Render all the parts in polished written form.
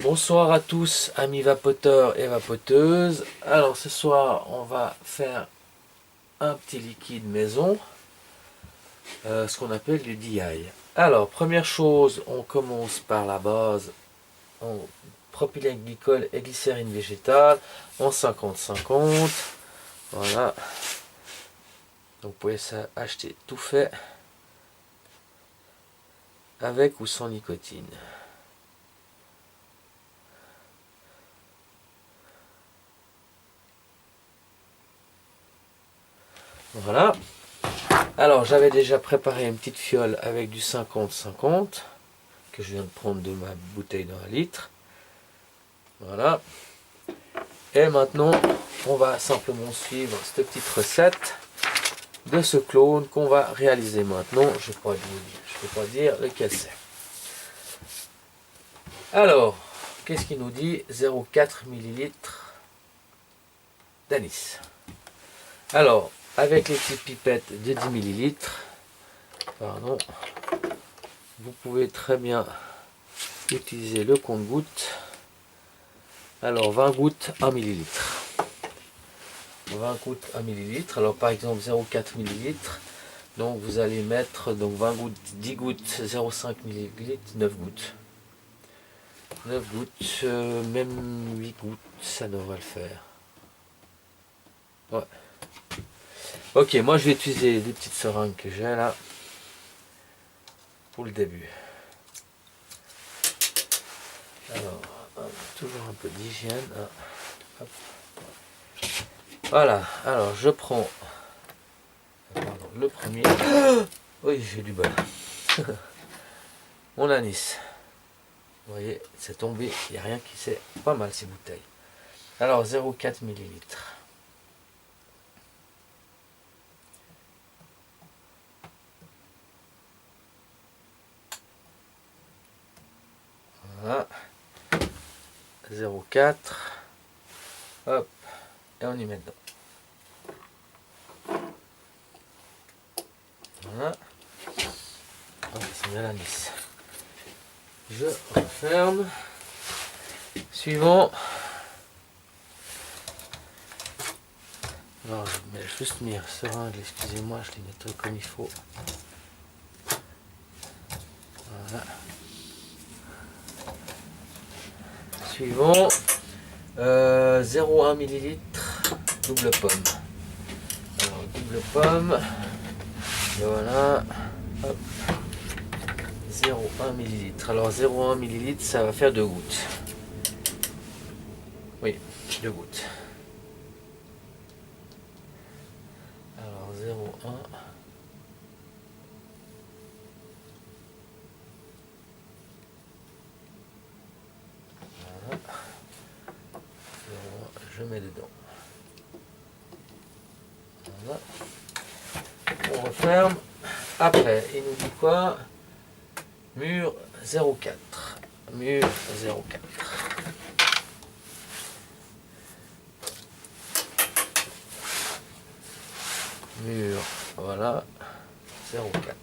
Bonsoir à tous, amis vapoteurs et vapoteuses. Alors ce soir, on va faire un petit liquide maison, ce qu'on appelle du DI. Alors, première chose, on commence par la base en propylène glycol et glycérine végétale en 50-50. Voilà. Donc, vous pouvez acheter tout fait avec ou sans nicotine. Voilà. Alors, j'avais déjà préparé une petite fiole avec du 50-50 que je viens de prendre de ma bouteille d'1 litre. Voilà. Et maintenant, on va simplement suivre cette petite recette de ce clone qu'on va réaliser maintenant. Je ne peux pas dire lequel c'est. Alors, qu'est-ce qu'il nous dit? 0,4 ml d'anis. Alors, avec les petites pipettes de 10 ml, pardon, vous pouvez très bien utiliser le compte-gouttes. Alors, 20 gouttes 1 ml. 20 gouttes 1 ml. Alors, par exemple, 0,4 ml. Donc, vous allez mettre donc 20 gouttes, 10 gouttes, 0,5 ml, 9 gouttes. 9 gouttes, même 8 gouttes, ça devrait le faire. Ouais. Ok, moi je vais utiliser des petites seringues que j'ai là pour le début. Alors, toujours un peu d'hygiène. Voilà, alors je prends le premier. Oui, j'ai du bol. Mon anis. Vous voyez, c'est tombé, il n'y a rien qui s'est. Pas mal ces bouteilles. Alors 0,4 ml. Voilà. 0,4. Hop. Et on y met dedans. Voilà. C'est bien l'anis. Je referme. Suivant. Alors, je mets juste mes seringues, excusez-moi, je les mettrai comme il faut. Voilà. Suivant. 0,1 ml double pomme. Alors, double pomme. Et voilà. Hop. 0,1 ml. Alors, 0,1 ml, ça va faire 2 gouttes. Oui, 2 gouttes. Alors, 0,1. Voilà. 0,1, je mets dedans. Voilà. On referme. Après, il nous dit quoi? Mur 0,4. Mur 0,4. Mur, voilà, 0,4.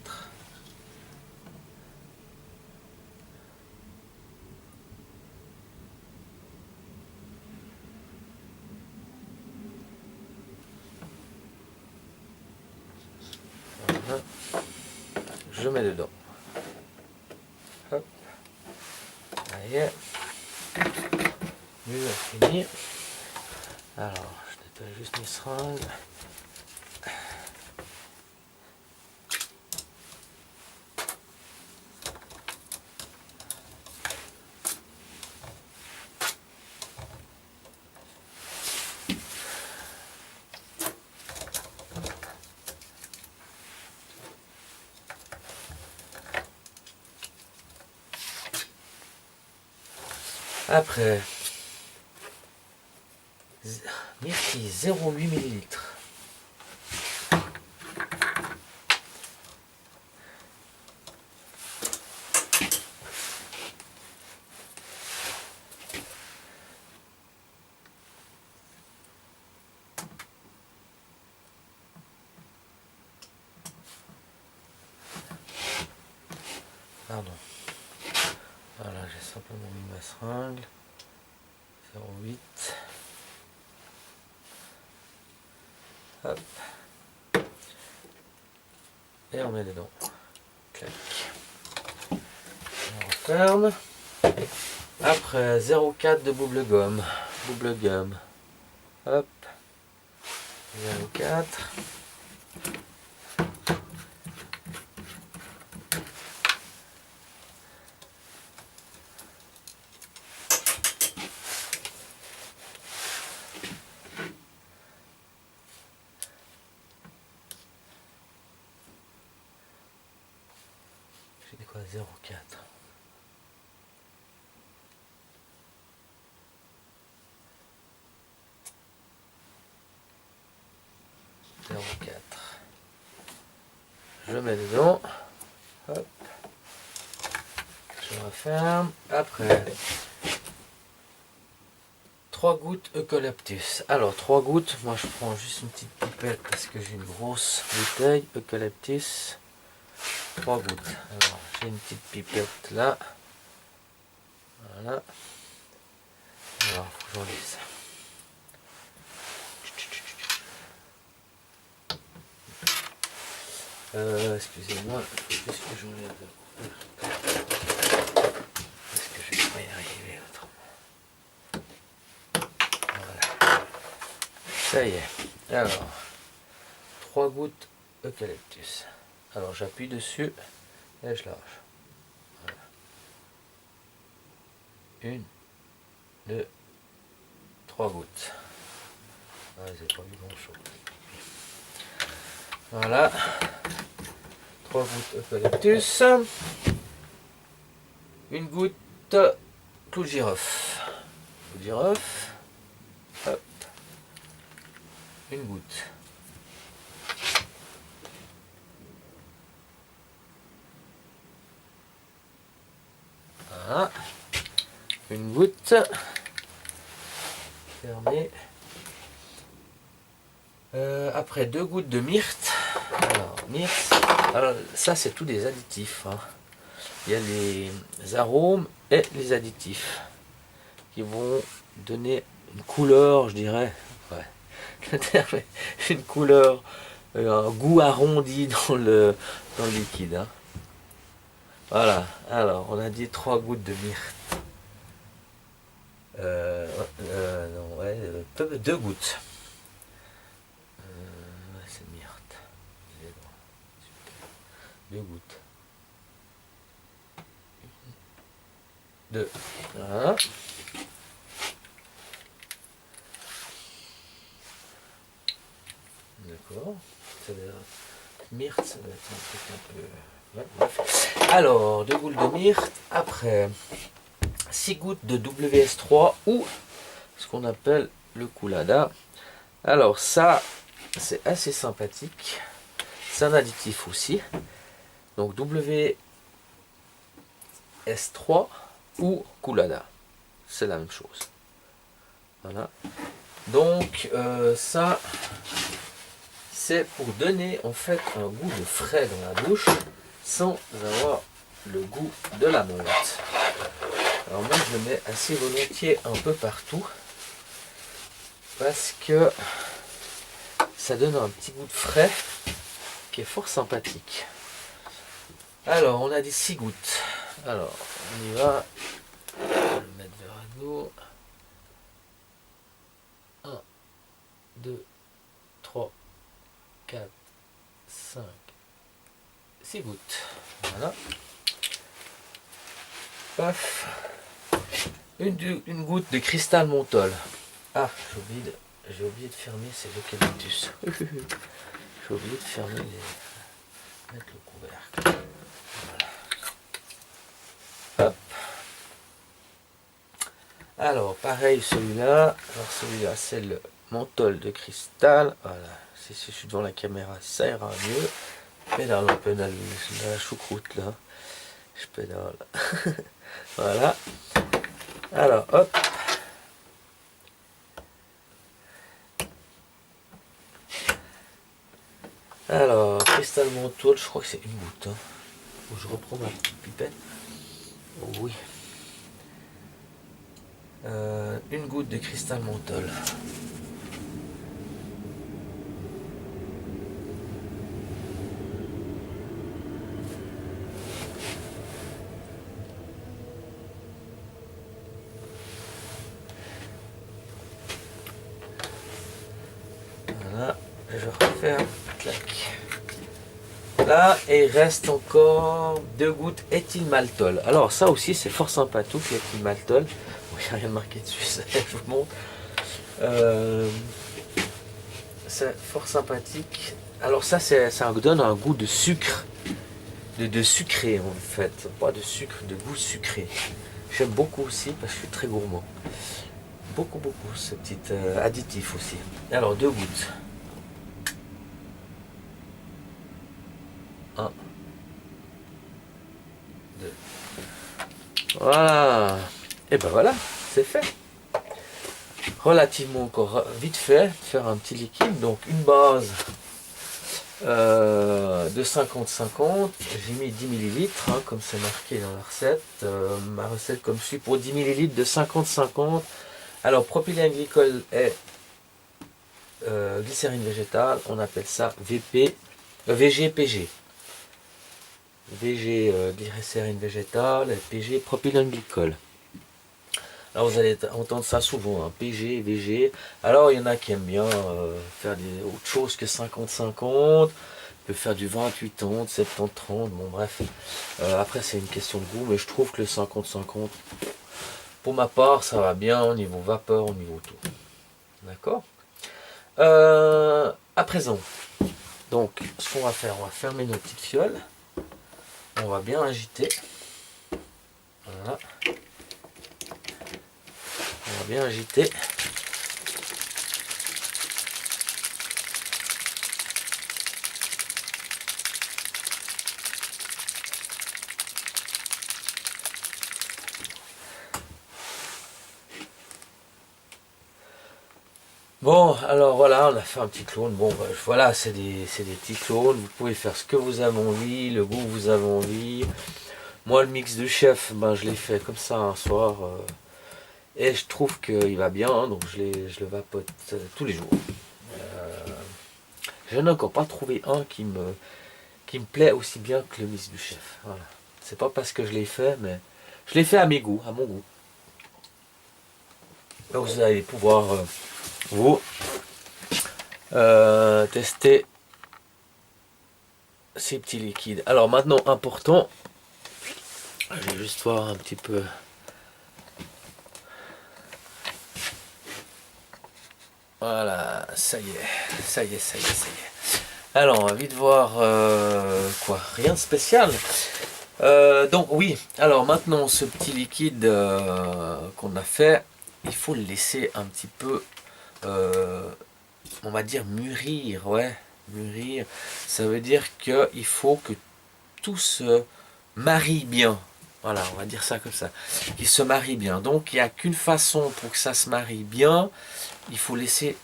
Voilà. Je mets dedans. Hop. Ça y est. Mur fini. Alors, je nettoie juste mes seringues. Après, myrtille 0,8 ml. Pardon. Voilà, j'ai simplement mis ma seringue. 0,8. Hop. Et on met dedans. Clac. On referme. Après 0,4 de bubble gum. Bubble gum. Hop. 0,4. J'ai dit quoi? 0,4. Je mets dedans. Hop. Je referme. Après 3 gouttes eucalyptus. Alors 3 gouttes, moi je prends juste une petite pipette parce que j'ai une grosse bouteille eucalyptus. 3 gouttes. Alors j'ai une petite pipette là. Voilà. Alors faut que j'enlève ça. Excusez-moi, il faut juste que j'enlève. Parce que je ne vais pas y arriver autrement. Voilà. Ça y est. Alors, 3 gouttes eucalyptus. Alors j'appuie dessus et je lâche. Voilà. 1, 2, 3 gouttes. Ah, j'ai pas vu grand chose. Voilà. 3 gouttes eucalyptus. 1 goutte clou de girofle. Clou de girofle. Hop. 1 goutte. Voilà. 1 goutte. Fermé. Après 2 gouttes de myrte. Alors, myrte. Alors ça c'est tous des additifs. Hein. Il y a les arômes et les additifs qui vont donner une couleur, je dirais. Ouais. Le terme est une couleur, un goût arrondi dans le liquide. Hein. Voilà. Alors on a dit 3 gouttes de myrte. Non, ouais, 2 gouttes. C'est myrte. 2 gouttes. 2. Voilà. D'accord. Myrte, ça doit être un truc un peu. Ouais, bref. Alors, 2 gouttes de myrte. Après, 6 gouttes de WS3 ou ce qu'on appelle le coulada. Alors, ça, c'est assez sympathique. C'est un additif aussi. Donc, WS3 ou coulada. C'est la même chose. Voilà. Donc, ça, c'est pour donner en fait un goût de frais dans la bouche sans avoir le goût de la menthe. Alors moi je le mets assez volontiers un peu partout parce que ça donne un petit goût de frais qui est fort sympathique. Alors on a dit 6 gouttes. Alors on y va. Je vais le mettre vers à nous. 1, 2, 3, 4, 5, 6 gouttes. Voilà. Paf. Une goutte de cristal menthol. Ah, j'ai oublié de fermer ces eucalyptus. J'ai oublié de fermer mettre le couvercle. Voilà. Hop. Alors, pareil celui-là. Alors celui-là, c'est le menthol de cristal. Voilà. Si je suis devant la caméra, ça ira mieux. Pédale, on pédale la choucroute là. Je pédale. Voilà. Alors, hop. Alors, cristal menthol, je crois que c'est une goutte. Hein. Je reprends ma petite pipette. Oh, oui. Une goutte de cristal menthol. Voilà, je vais refaire. Clac. Là, il reste encore 2 gouttes éthylmaltol. Alors ça aussi, c'est fort sympathique, l'éthylmaltol. Bon, il n'y a rien de marqué dessus, ça, je vous montre. C'est fort sympathique. Alors ça, ça donne un goût de sucre. De sucré en fait. Pas de sucre, de goût sucré. J'aime beaucoup aussi parce que je suis très gourmand. Beaucoup, ce petit additif aussi. Alors 2 gouttes. 1, 2. Voilà. Et ben voilà, c'est fait. Relativement encore vite fait, faire un petit liquide. Donc une base de 50-50. J'ai mis 10 ml, hein, comme c'est marqué dans la recette. Ma recette comme suit pour 10 ml de 50-50. Alors propylène glycol est glycérine végétale. On appelle ça VGPG. VG glycérine végétale et PG propylène glycol. Alors vous allez entendre ça souvent, hein, PG, VG. Alors il y en a qui aiment bien faire autre chose que 50-50. On peut faire du 28-30, 70-30, bon bref. Après c'est une question de goût, mais je trouve que le 50-50, pour ma part, ça va bien au niveau vapeur, au niveau tout. D'accord. À présent, donc ce qu'on va faire, on va fermer nos petites fioles. On va bien agiter. Voilà. On va bien agiter. Bon, alors voilà, on a fait un petit clone. Bon, bah, voilà, c'est des petits clones. Vous pouvez faire ce que vous avez envie, le goût que vous avez envie. Moi, le mix de chef, ben, je l'ai fait comme ça un soir. Et je trouve qu'il va bien, hein, donc je le vapote tous les jours. Je n'ai encore pas trouvé un qui me plaît aussi bien que le mix du chef. Voilà. C'est pas parce que je l'ai fait, mais je l'ai fait à mes goûts, à mon goût. Donc vous allez pouvoir vous tester ces petits liquides. Alors maintenant, important, je vais juste voir un petit peu. Voilà, ça y est. Alors, on va vite voir quoi, rien de spécial. Donc oui, alors maintenant ce petit liquide qu'on a fait, il faut le laisser un petit peu, on va dire mûrir, ouais, mûrir. Ça veut dire qu'il faut que tout se marie bien. Voilà, on va dire ça comme ça. Qu'il se marie bien. Donc il n'y a qu'une façon pour que ça se marie bien, il faut laisser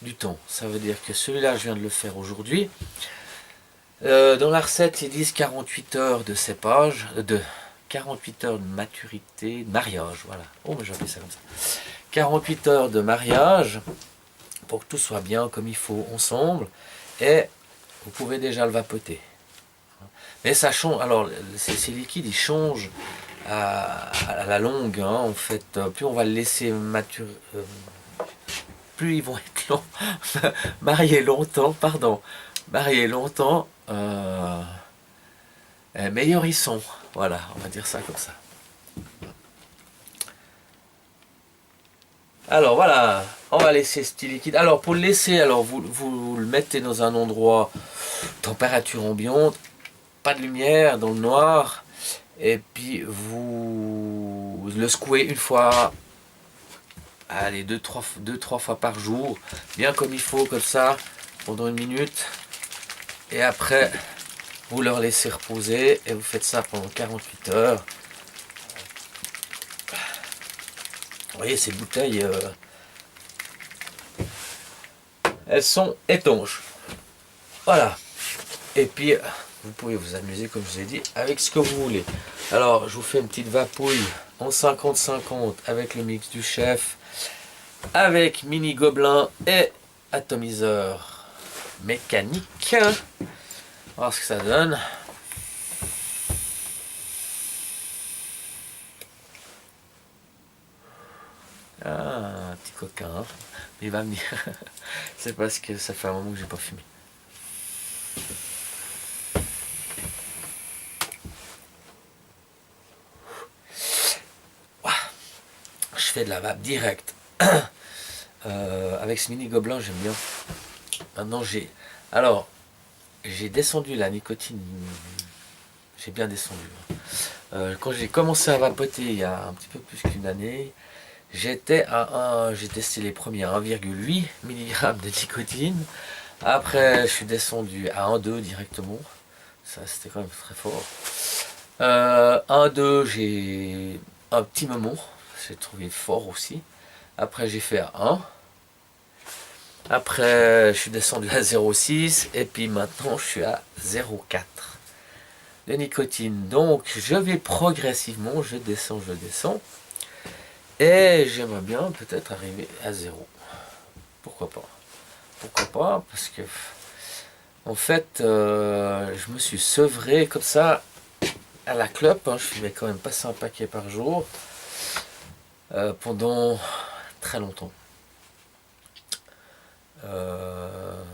du temps. Ça veut dire que celui-là, je viens de le faire aujourd'hui. Dans la recette, ils disent 48 heures de cépage, de 48 heures de maturité, de mariage, voilà. Oh, mais j'appelle ça comme ça. 48 heures de mariage, pour que tout soit bien comme il faut ensemble, et vous pouvez déjà le vapoter. Mais ça change, alors ces liquides, ils changent à la longue, hein, en fait. Plus on va le laisser maturer, plus ils vont être longs, marier longtemps, meilleurs ils sont. Voilà, on va dire ça comme ça. Alors voilà, on va laisser ce petit liquide. Alors pour le laisser, alors vous le mettez dans un endroit température ambiante, pas de lumière, dans le noir, et puis vous le secouez une fois, allez, deux, trois fois par jour, bien comme il faut, comme ça, pendant 1 minute. Et après, vous leur laissez reposer et vous faites ça pendant 48 heures. Vous voyez, ces bouteilles, elles sont étanches. Voilà. Et puis, vous pouvez vous amuser, comme je vous ai dit, avec ce que vous voulez. Alors, je vous fais une petite vapouille en 50-50 avec le mix du chef, avec mini gobelin et atomiseur mécanique. On va voir ce que ça donne. Ah, un petit coquin, hein. Il va venir. C'est parce que ça fait un moment que j'ai pas fumé. Je fais de la vape directe. Avec ce mini gobelin, j'aime bien. Maintenant, j'ai descendu la nicotine. J'ai bien descendu. Quand j'ai commencé à vapoter il y a un petit peu plus qu'une année, j'ai testé les premiers 1,8 mg de nicotine. Après, je suis descendu à 1,2 directement. Ça, c'était quand même très fort. 1,2, j'ai un petit moment. J'ai trouvé fort aussi. Après, j'ai fait à 1. Après, je suis descendu à 0,6. Et puis maintenant, je suis à 0,4 de nicotine. Donc, je vais progressivement. Je descends. Et j'aimerais bien peut-être arriver à 0. Pourquoi pas? Pourquoi pas? Parce que, en fait, je me suis sevré comme ça à la clope. Hein. Je fumais quand même passer un paquet par jour pendant très longtemps.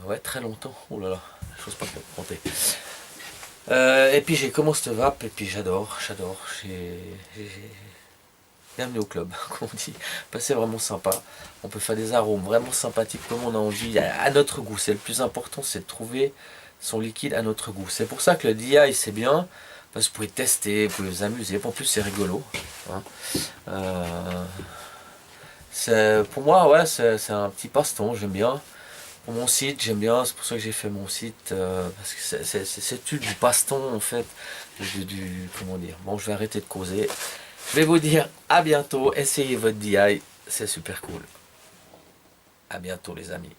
Ouais, très longtemps. Oh là là, j'ose pas compter. Et puis j'ai commencé à vape et puis j'adore. Bienvenue au club, comme on dit. C'est vraiment sympa. On peut faire des arômes vraiment sympathiques comme on a envie, à notre goût. C'est le plus important, c'est de trouver son liquide à notre goût. C'est pour ça que le DI c'est bien, parce que vous pouvez tester, vous pouvez vous amuser. En plus c'est rigolo. Hein. Pour moi, ouais, c'est un petit passe-temps, j'aime bien. Pour mon site, j'aime bien, c'est pour ça que j'ai fait mon site, parce que c'est du passe-temps en fait, comment dire. Bon, je vais arrêter de causer. Je vais vous dire à bientôt, essayez votre DI, c'est super cool. À bientôt les amis.